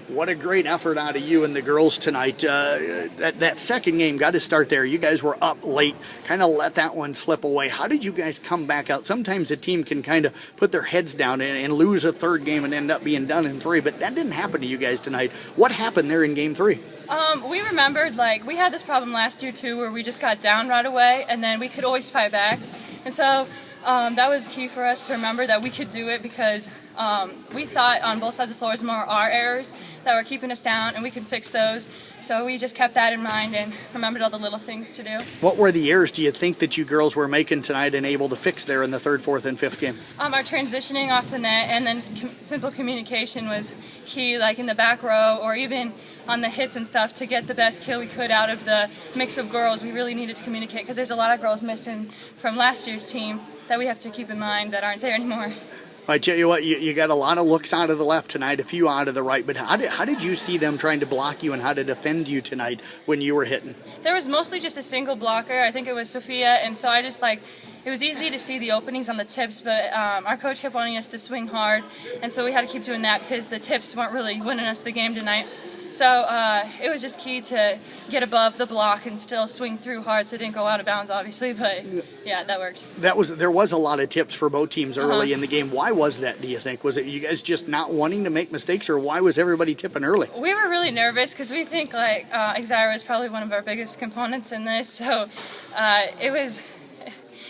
What a great effort out of you and the girls tonight. That second game, got to start there. You guys were up late, kind of let that one slip away. How did you guys come back out? Sometimes a team can kind of put their heads down and lose a third game and end up being done in three, but that didn't happen to you guys tonight. What happened there in game three? We remembered, we had this problem last year too, where we just got down right away and then we could always fight back. And so that was key for us to remember that we could do it, because we thought on both sides of the floor was more our errors that were keeping us down, and we can fix those. So we just kept that in mind and remembered all the little things to do. What were the errors do you think that you girls were making tonight and able to fix there in the third, fourth, and fifth game? Our transitioning off the net, and then simple communication was key, like in the back row or even on the hits and stuff, to get the best kill we could out of the mix of girls. We really needed to communicate, because there's a lot of girls missing from last year's team that we have to keep in mind that aren't there anymore. I tell you what, you got a lot of looks out of the left tonight, a few out of the right, but how did you see them trying to block you and how to defend you tonight when you were hitting? There was mostly just a single blocker. I think it was Sophia, and so I just it was easy to see the openings on the tips, but our coach kept wanting us to swing hard, and so we had to keep doing that because the tips weren't really winning us the game tonight. So it was just key to get above the block and still swing through hard, so it didn't go out of bounds, obviously, but yeah, that worked. There was a lot of tips for both teams early in the game. Why was that, do you think? Was it you guys just not wanting to make mistakes, or why was everybody tipping early? We were really nervous because we think Exira is probably one of our biggest components in this, so it was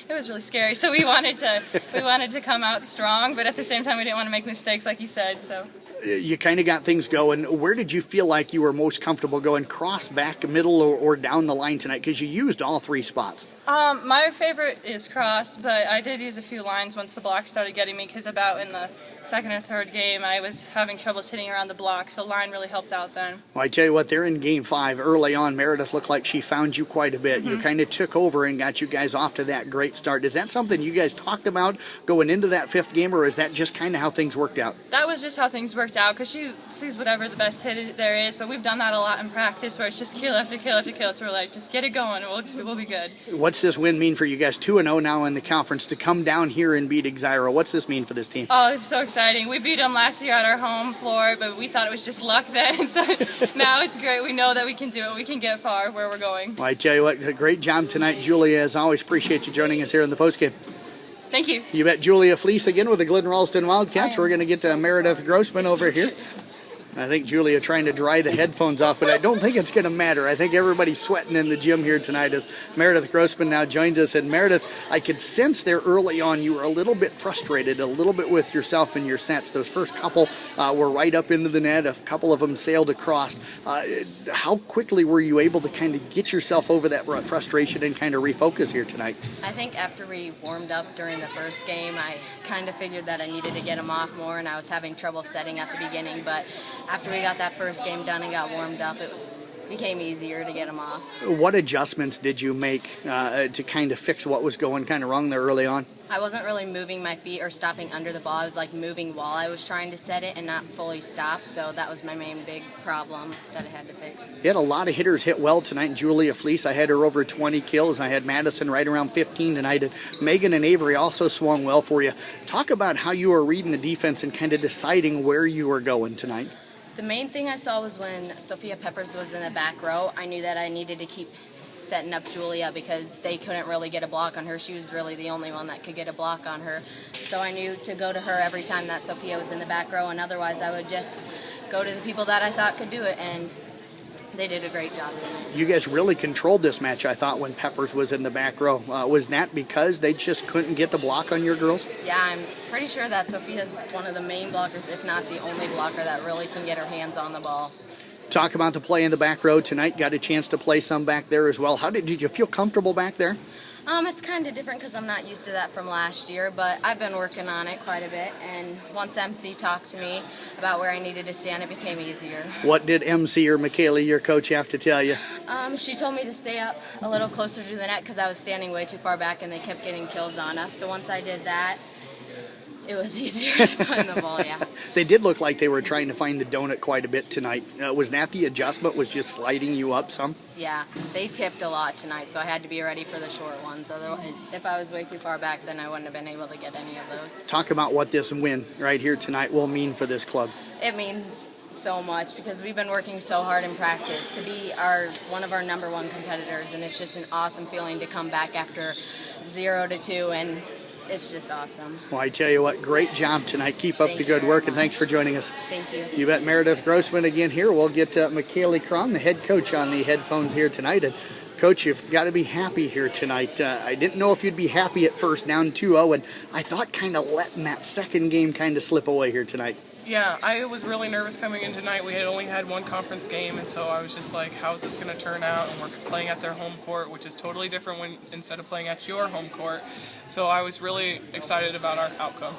really scary. So we wanted to come out strong, but at the same time we didn't want to make mistakes, like you said. So you kind of got things going. Where did you feel like you were most comfortable going, cross, back, middle, or down the line tonight? Because you used all three spots. My favorite is cross, but I did use a few lines once the block started getting me, because about in the second or third game I was having troubles hitting around the block, so line really helped out then. Well, I tell you what, they're in game 5. Early on, Meredith looked like she found you quite a bit. You kind of took over and got you guys off to that great start. Is that something you guys talked about going into that 5th game, or is that just kind of how things worked out? That was just how things worked out, because she sees whatever the best hit there is, but we've done that a lot in practice, where it's just kill after kill after kill, so we're like, just get it going, we'll be good. What's this win mean for you guys? 2-0 now in the conference, to come down here and beat Exira. What's this mean for this team? Oh, it's so exciting. We beat them last year at our home floor, but we thought it was just luck then. So now it's great. We know that we can do it. We can get far where we're going. Well, I tell you what, a great job tonight, Julia. As always, appreciate you joining us here in the postgame. Thank you. You bet. Julia Fleecs again with the Glidden Ralston Wildcats. We're going to get to Meredith Grossman over here. I think Julia trying to dry the headphones off, but I don't think it's going to matter. I think everybody's sweating in the gym here tonight as Meredith Grossman now joins us. And Meredith, I could sense there early on you were a little bit frustrated, a little bit with yourself and your sets. Those first couple were right up into the net. A couple of them sailed across. How quickly were you able to kind of get yourself over that frustration and kind of refocus here tonight? I think after we warmed up during the first game, I kind of figured that I needed to get them off more, and I was having trouble setting at the beginning, but after we got that first game done and got warmed up, it became easier to get them off. What adjustments did you make to kind of fix what was going kind of wrong there early on? I wasn't really moving my feet or stopping under the ball. I was moving while I was trying to set it and not fully stop, so that was my main big problem that I had to fix. You had a lot of hitters hit well tonight. Julia Fleecs, I had her over 20 kills. I had Madison right around 15 tonight. And Megan and Avery also swung well for you. Talk about how you were reading the defense and kind of deciding where you were going tonight. The main thing I saw was when Sophia Peppers was in the back row, I knew that I needed to keep setting up Julia because they couldn't really get a block on her. She was really the only one that could get a block on her. So I knew to go to her every time that Sophia was in the back row, and otherwise I would just go to the people that I thought could do it, and they did a great job tonight. You guys really controlled this match, I thought, when Peppers was in the back row. Was that because they just couldn't get the block on your girls? Yeah, I'm pretty sure that Sophia's one of the main blockers, if not the only blocker that really can get her hands on the ball. Talk about the play in the back row tonight. Got a chance to play some back there as well. How did you feel comfortable back there? It's kind of different because I'm not used to that from last year, but I've been working on it quite a bit, and once MC talked to me about where I needed to stand, it became easier. What did MC or McKaylie, your coach, have to tell you? She told me to stay up a little closer to the net because I was standing way too far back and they kept getting kills on us, so once I did that, it was easier to find the ball, yeah. They did look like they were trying to find the donut quite a bit tonight. Was that the adjustment, was just sliding you up some? Yeah, they tipped a lot tonight, so I had to be ready for the short ones. Otherwise, if I was way too far back, then I wouldn't have been able to get any of those. Talk about what this win right here tonight will mean for this club. It means so much because we've been working so hard in practice to be one of our #1 competitors, and it's just an awesome feeling to come back after 0-2, and it's just awesome. Well, I tell you what, great job tonight. Keep up the good work, and thanks for joining us. Thank you. You bet. Meredith Grossman again here. We'll get McKaylie Croghan, the head coach, on the headphones here tonight. And Coach, you've got to be happy here tonight. I didn't know if you'd be happy at first, down 2-0, and I thought kind of letting that second game kind of slip away here tonight. Yeah, I was really nervous coming in tonight. We had only had one conference game, and so I was just like, how's this going to turn out? And we're playing at their home court, which is totally different instead of playing at your home court. So I was really excited about our outcome.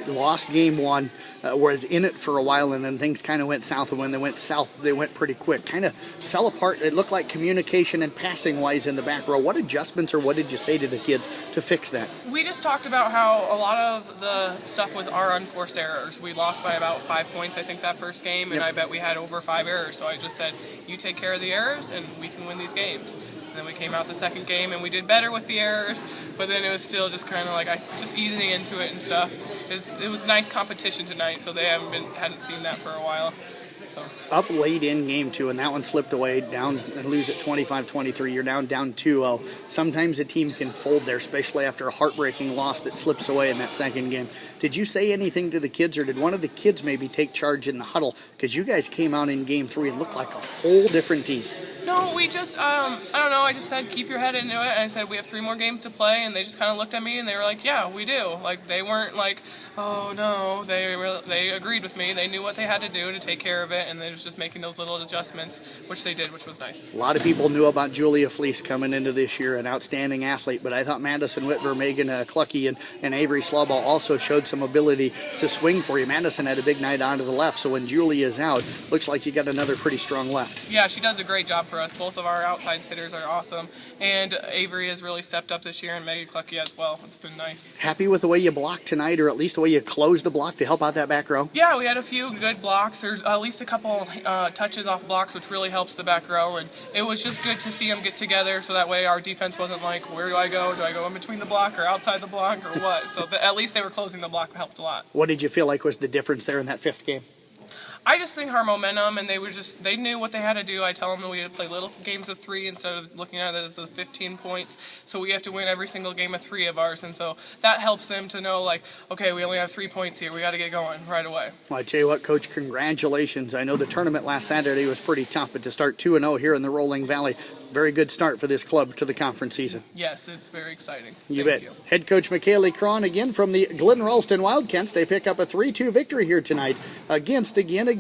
Lost game one, was in it for a while, and then things kind of went south. And when they went south, they went pretty quick. Kind of fell apart. It looked like communication and passing-wise in the back row. What adjustments or what did you say to the kids to fix that? We just talked about how a lot of the stuff was our unforced errors. We lost by about 5 points, I think, that first game, and I bet we had over 5 errors. So I just said, you take care of the errors, and we can win these games. And then we came out the second game, and we did better with the errors, but then it was still just kind of like just easing into it and stuff. It was nice competition tonight, so they hadn't seen that for a while. So. Up late in game two, and that one slipped away, down and lose at 25-23. You're down 2-0. Sometimes a team can fold there, especially after a heartbreaking loss that slips away in that second game. Did you say anything to the kids, or did one of the kids maybe take charge in the huddle? Because you guys came out in game three and looked like a whole different team. No, we just, I don't know, I just said, keep your head into it, and I said, we have 3 more games to play, and they just kind of looked at me, and they were like, yeah, we do. Like, they weren't like, oh, no, they agreed with me. They knew what they had to do to take care of it, and they was just making those little adjustments, which they did, which was nice. A lot of people knew about Julia Fleecs coming into this year, an outstanding athlete, but I thought Madison Whitver, Megan Clucky, and Avery Slawball also showed some ability to swing for you. Madison had a big night onto the left, so when Julia's out, looks like you got another pretty strong left. Yeah, she does a great job for us. Both of our outside hitters are awesome, and Avery has really stepped up this year, and Megan Clucky as well. It's been nice. Happy with the way you blocked tonight, or at least the way you closed the block to help out that back row? Yeah, we had a few good blocks, or at least a couple touches off blocks, which really helps the back row, and it was just good to see them get together, so that way our defense wasn't like, where do I go? Do I go in between the block or outside the block or what? So at least they were closing the block, helped a lot. What did you feel like was the difference there in that fifth game? I just think our momentum, and they knew what they had to do. I tell them that we had to play little games of 3 instead of looking at it as the 15 points. So we have to win every single game of 3 of ours, and so that helps them to know, like, okay, we only have 3 points here. We got to get going right away. Well, I tell you what, Coach, congratulations. I know the tournament last Saturday was pretty tough, but to start 2-0 here in the Rolling Valley, very good start for this club to the conference season. Yes, it's very exciting. You bet. Head coach McKaylie Croghan again from the Glen Ralston Wildcats. They pick up a 3-2 victory here tonight against, again, Exira.